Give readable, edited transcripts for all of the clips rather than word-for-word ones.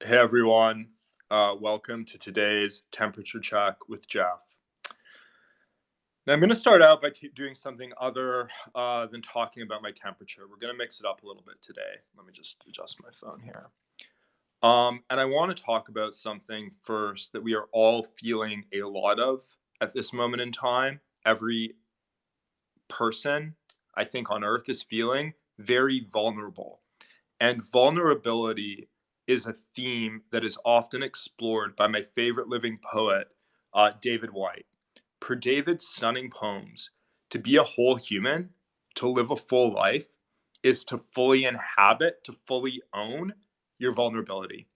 Hey everyone, welcome to today's temperature check with Jeff. Now I'm going to start out by doing something other than talking about my temperature. We're going to mix it up a little bit today. Let me just adjust my phone here. And I want to talk about something first that we are all feeling a lot of at this moment in time. Every person, I think, on earth is feeling very vulnerable. And vulnerability is a theme that is often explored by my favorite living poet, David Whyte. Per David's stunning poems, to be a whole human, to live a full life, is to fully inhabit, to fully own your vulnerability.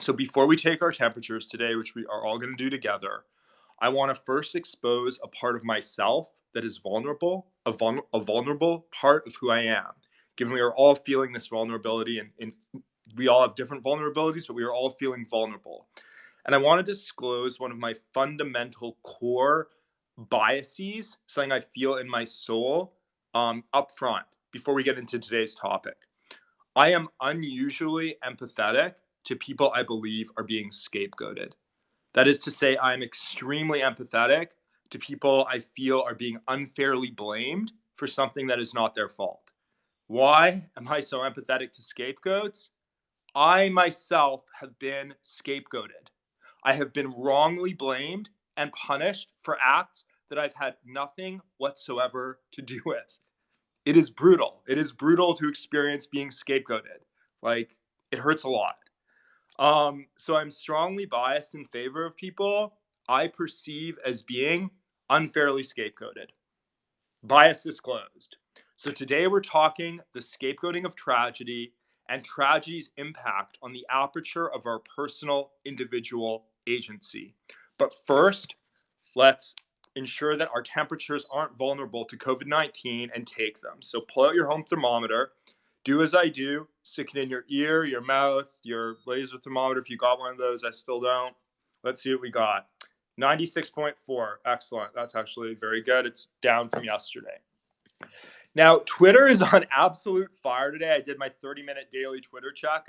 So before we take our temperatures today, which we are all going to do together, I want to first expose a part of myself that is vulnerable, a vulnerable part of who I am. Given we are all feeling this vulnerability, and we all have different vulnerabilities, but we are all feeling vulnerable. And I want to disclose one of my fundamental core biases, something I feel in my soul, up front before we get into today's topic. I am unusually empathetic to people I believe are being scapegoated. That is to say, I am extremely empathetic to people I feel are being unfairly blamed for something that is not their fault. Why am I so empathetic to scapegoats? I myself have been scapegoated. I have been wrongly blamed and punished for acts that I've had nothing whatsoever to do with. It is brutal. It is brutal to experience being scapegoated. Like, it hurts a lot. So I'm strongly biased in favor of people I perceive as being unfairly scapegoated. Bias disclosed. So today we're talking the scapegoating of tragedy and tragedy's impact on the aperture of our personal individual agency. But first, let's ensure that our temperatures aren't vulnerable to COVID-19 and take them. So pull out your home thermometer. Do as I do, stick it in your ear, your mouth, your laser thermometer if you got one of those. I still don't. Let's see what we got. 96.4. Excellent. That's actually very good. It's down from yesterday. Now, Twitter is on absolute fire today. I did my 30-minute daily Twitter check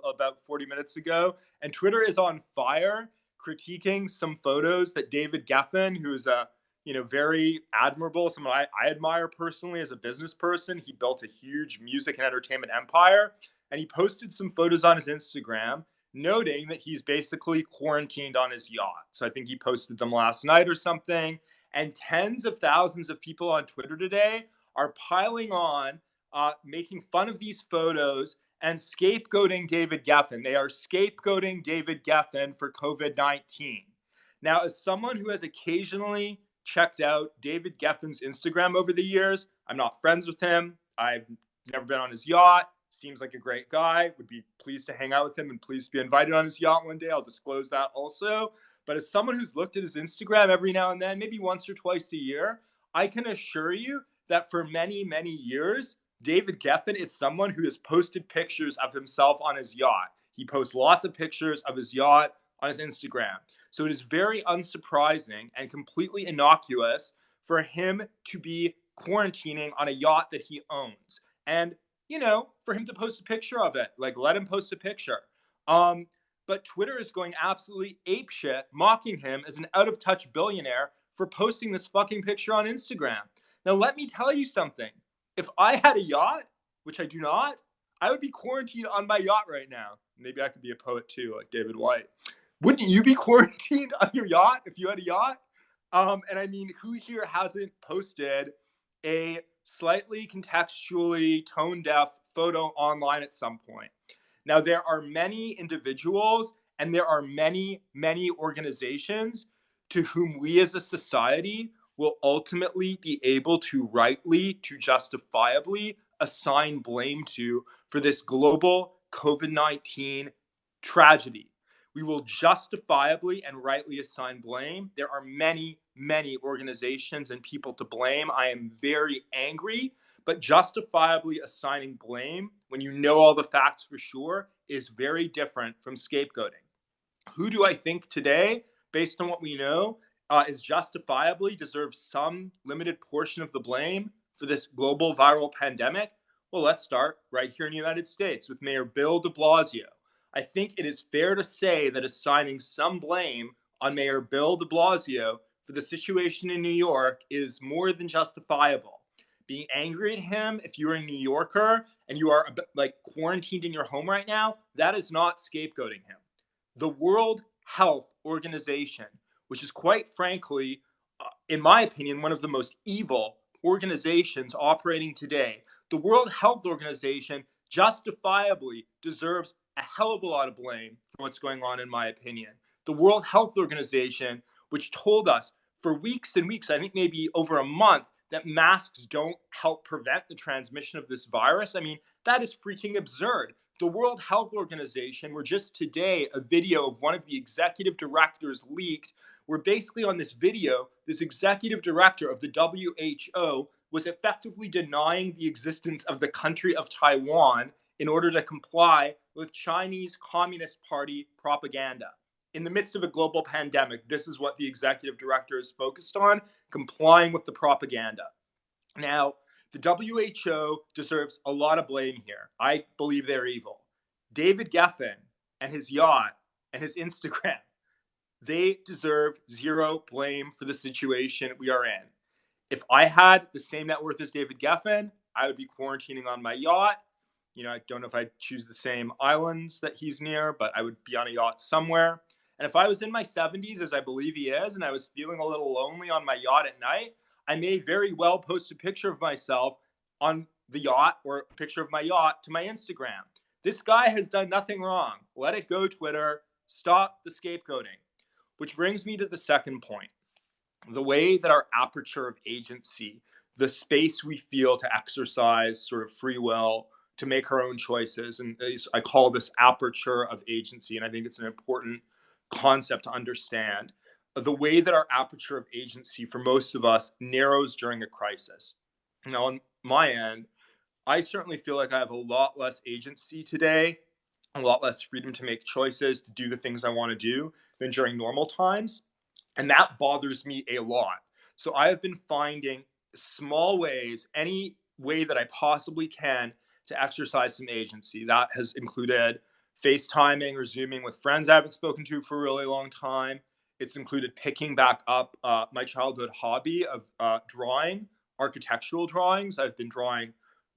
about 40 minutes ago, and Twitter is on fire, critiquing some photos that David Geffen, who's a very admirable, someone I admire personally as a business person. He built a huge music and entertainment empire, and he posted some photos on his Instagram, noting that he's basically quarantined on his yacht. So I think he posted them last night or something. And tens of thousands of people on Twitter today are piling on, making fun of these photos and scapegoating David Geffen. They are scapegoating David Geffen for COVID-19. Now, as someone who has occasionally checked out David Geffen's Instagram over the years, I'm not friends with him. I've never been on his yacht. Seems like a great guy. Would be pleased to hang out with him and pleased to be invited on his yacht one day. I'll disclose that also. But as someone who's looked at his Instagram every now and then, maybe once or twice a year, I can assure you that for many, many years, David Geffen is someone who has posted pictures of himself on his yacht. He posts lots of pictures of his yacht on his Instagram. So it is very unsurprising and completely innocuous for him to be quarantining on a yacht that he owns. And, for him to post a picture of it, like, let him post a picture. But Twitter is going absolutely apeshit, mocking him as an out-of-touch billionaire for posting this fucking picture on Instagram. Now, let me tell you something. If I had a yacht, which I do not, I would be quarantined on my yacht right now. Maybe I could be a poet too, like David Whyte. Wouldn't you be quarantined on your yacht if you had a yacht? And I mean, who here hasn't posted a slightly contextually tone-deaf photo online at some point? Now, there are many individuals and there are many, many organizations to whom we as a society will ultimately be able to rightly, to justifiably assign blame to for this global COVID-19 tragedy. We will justifiably and rightly assign blame. There are many, many organizations and people to blame. I am very angry, but justifiably assigning blame when you know all the facts for sure is very different from scapegoating. Who do I think today, based on what we know, is justifiably deserves some limited portion of the blame for this global viral pandemic? Well, let's start right here in the United States with Mayor Bill de Blasio. I think it is fair to say that assigning some blame on Mayor Bill de Blasio for the situation in New York is more than justifiable. Being angry at him, if you're a New Yorker and you are like quarantined in your home right now, that is not scapegoating him. The World Health Organization, which is quite frankly, in my opinion, one of the most evil organizations operating today, the World Health Organization justifiably deserves a hell of a lot of blame for what's going on, in my opinion. The World Health Organization, which told us for weeks and weeks, I think maybe over a month, that masks don't help prevent the transmission of this virus. I mean, that is freaking absurd. The World Health Organization, where just today a video of one of the executive directors leaked, where basically on this video, this executive director of the WHO was effectively denying the existence of the country of Taiwan in order to comply with Chinese Communist Party propaganda. In the midst of a global pandemic, this is what the executive director is focused on, complying with the propaganda. Now, the WHO deserves a lot of blame here. I believe they're evil. David Geffen and his yacht and his Instagram, they deserve zero blame for the situation we are in. If I had the same net worth as David Geffen, I would be quarantining on my yacht. I don't know if I'd choose the same islands that he's near, but I would be on a yacht somewhere. And if I was in my 70s, as I believe he is, and I was feeling a little lonely on my yacht at night, I may very well post a picture of myself on the yacht or a picture of my yacht to my Instagram. This guy has done nothing wrong. Let it go, Twitter. Stop the scapegoating. Which brings me to the second point. The way that our aperture of agency, the space we feel to exercise sort of free will, to make our own choices, and I call this aperture of agency, and I think it's an important concept to understand. The way that our aperture of agency for most of us narrows during a crisis. Now, on my end, I certainly feel like I have a lot less agency today, a lot less freedom to make choices, to do the things I want to do than during normal times. And that bothers me a lot. So I have been finding small ways, any way that I possibly can, to exercise some agency. That has included FaceTiming or Zooming with friends I haven't spoken to for a really long time. It's included picking back up my childhood hobby of drawing, architectural drawings. I've been drawing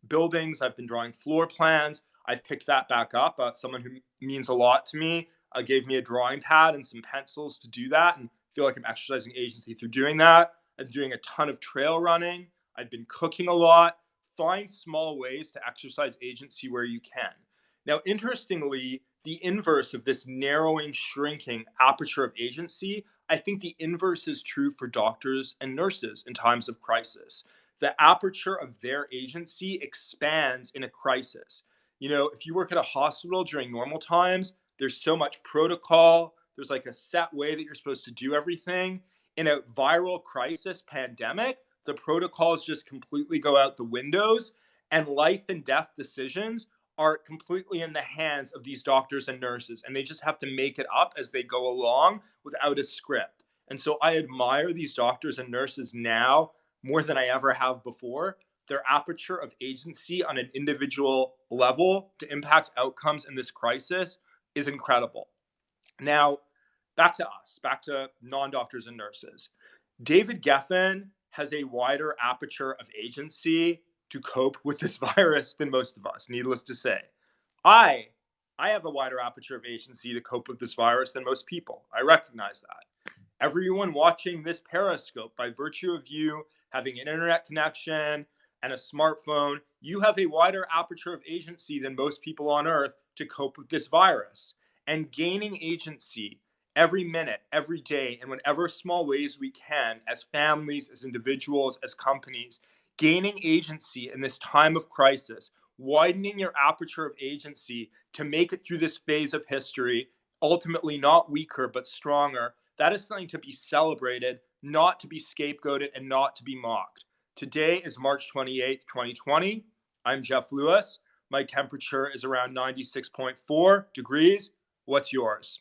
buildings, I've been drawing floor plans. I've picked that back up. Someone who means a lot to me gave me a drawing pad and some pencils to do that, and feel like I'm exercising agency through doing that. I'm doing a ton of trail running. I've been cooking a lot. Find small ways to exercise agency where you can. Now, interestingly, the inverse of this narrowing, shrinking aperture of agency, I think the inverse is true for doctors and nurses in times of crisis. The aperture of their agency expands in a crisis. If you work at a hospital during normal times, there's so much protocol. There's like a set way that you're supposed to do everything. In a viral crisis pandemic, the protocols just completely go out the windows, and life and death decisions are completely in the hands of these doctors and nurses, and they just have to make it up as they go along without a script. And so I admire these doctors and nurses now more than I ever have before. Their aperture of agency on an individual level to impact outcomes in this crisis is incredible. Now, back to us, back to non-doctors and nurses. David Geffen has a wider aperture of agency to cope with this virus than most of us, needless to say. I have a wider aperture of agency to cope with this virus than most people. I recognize that. Everyone watching this Periscope, by virtue of you having an internet connection and a smartphone, you have a wider aperture of agency than most people on Earth to cope with this virus. And gaining agency every minute, every day, in whatever small ways we can, as families, as individuals, as companies, gaining agency in this time of crisis, widening your aperture of agency to make it through this phase of history, ultimately not weaker, but stronger, that is something to be celebrated, not to be scapegoated, and not to be mocked. Today is March 28th, 2020. I'm Jeff Lewis. My temperature is around 96.4 degrees. What's yours?